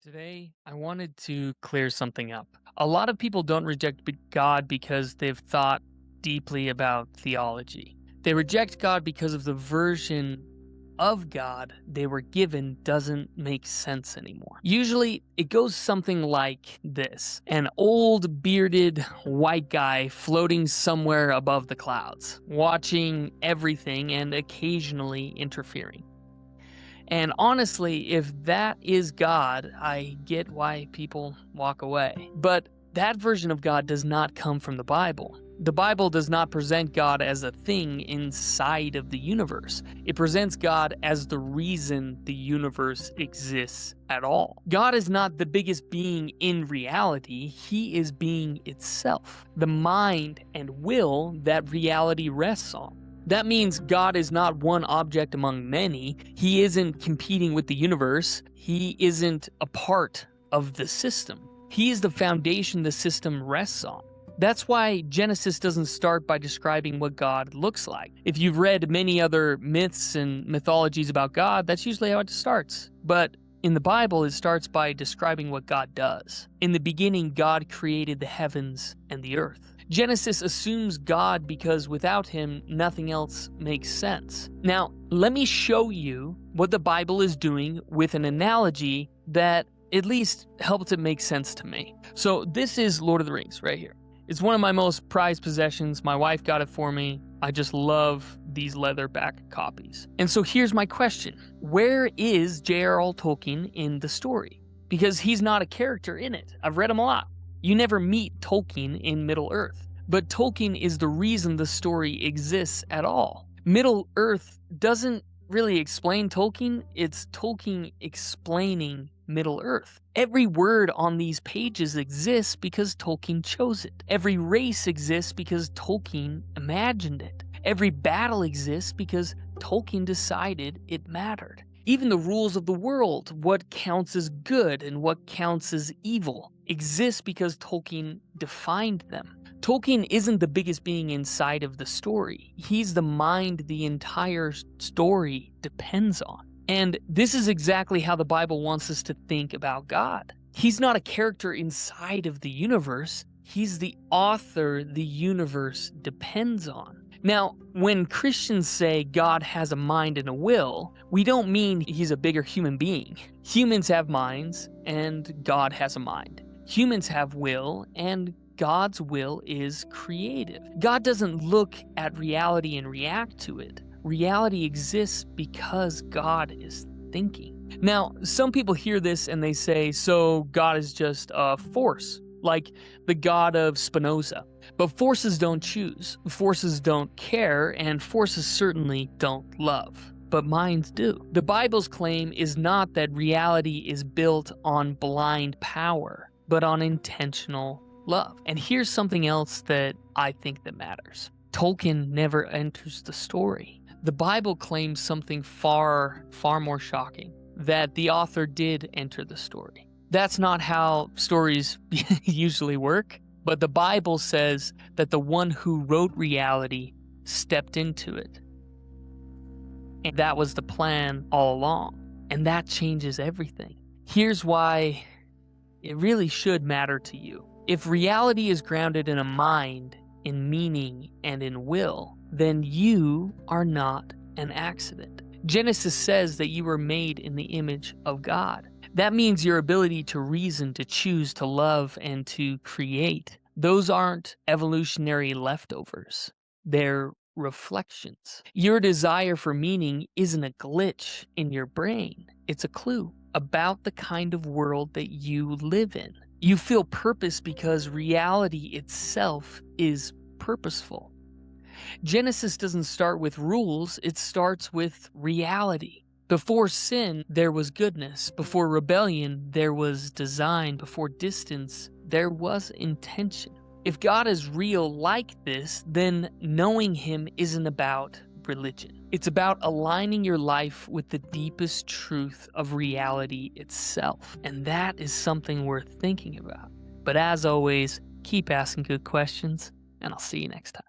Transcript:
Today, I wanted to clear something up. A lot of people don't reject God because they've thought deeply about theology. They reject God because of the version of God they were given doesn't make sense anymore. Usually, it goes something like this: an old, bearded, white guy floating somewhere above the clouds, watching everything and occasionally interfering. And honestly, if that is God, I get why people walk away. But that version of God does not come from the Bible. The Bible does not present God as a thing inside of the universe. It presents God as the reason the universe exists at all. God is not the biggest being in reality, He is being itself, the mind and will that reality rests on. That means God is not one object among many. He isn't competing with the universe. He isn't a part of the system. He is the foundation the system rests on. That's why Genesis doesn't start by describing what God looks like. If you've read many other myths and mythologies about God, that's usually how it starts. But in the Bible, it starts by describing what God does. In the beginning, God created the heavens and the earth. Genesis assumes God because without him, nothing else makes sense. Now, let me show you what the Bible is doing with an analogy that at least helped it make sense to me. So this is Lord of the Rings right here. It's one of my most prized possessions. My wife got it for me. I just love these leatherback copies. And so here's my question. Where is J.R.R. Tolkien in the story? Because he's not a character in it. I've read him a lot. You never meet Tolkien in Middle-earth, but Tolkien is the reason the story exists at all. Middle-earth doesn't really explain Tolkien, it's Tolkien explaining Middle-earth. Every word on these pages exists because Tolkien chose it. Every race exists because Tolkien imagined it. Every battle exists because Tolkien decided it mattered. Even the rules of the world, what counts as good and what counts as evil, exist because Tolkien defined them. Tolkien isn't the biggest being inside of the story. He's the mind the entire story depends on. And this is exactly how the Bible wants us to think about God. He's not a character inside of the universe. He's the author the universe depends on. Now, when Christians say God has a mind and a will, we don't mean he's a bigger human being. Humans have minds, and God has a mind. Humans have will, and God's will is creative. God doesn't look at reality and react to it. Reality exists because God is thinking. Now, some people hear this and they say, so God is just a force, like the God of Spinoza. But forces don't choose, forces don't care, and forces certainly don't love. But minds do. The Bible's claim is not that reality is built on blind power, but on intentional love. And here's something else that I think that matters. Tolkien never enters the story. The Bible claims something far more shocking, that the author did enter the story. That's not how stories usually work, but the Bible says that the one who wrote reality stepped into it. And that was the plan all along. And that changes everything. Here's why it really should matter to you. If reality is grounded in a mind, in meaning, and in will, then you are not an accident. Genesis says that you were made in the image of God. That means your ability to reason, to choose, to love, and to create. Those aren't evolutionary leftovers. They're reflections. Your desire for meaning isn't a glitch in your brain. It's a clue about the kind of world that you live in. You feel purpose because reality itself is purposeful. Genesis doesn't start with rules, it starts with reality. Before sin, there was goodness. Before rebellion, there was design. Before distance, there was intention. If God is real like this, then knowing Him isn't about religion. It's about aligning your life with the deepest truth of reality itself. And that is something worth thinking about. But as always, keep asking good questions, and I'll see you next time.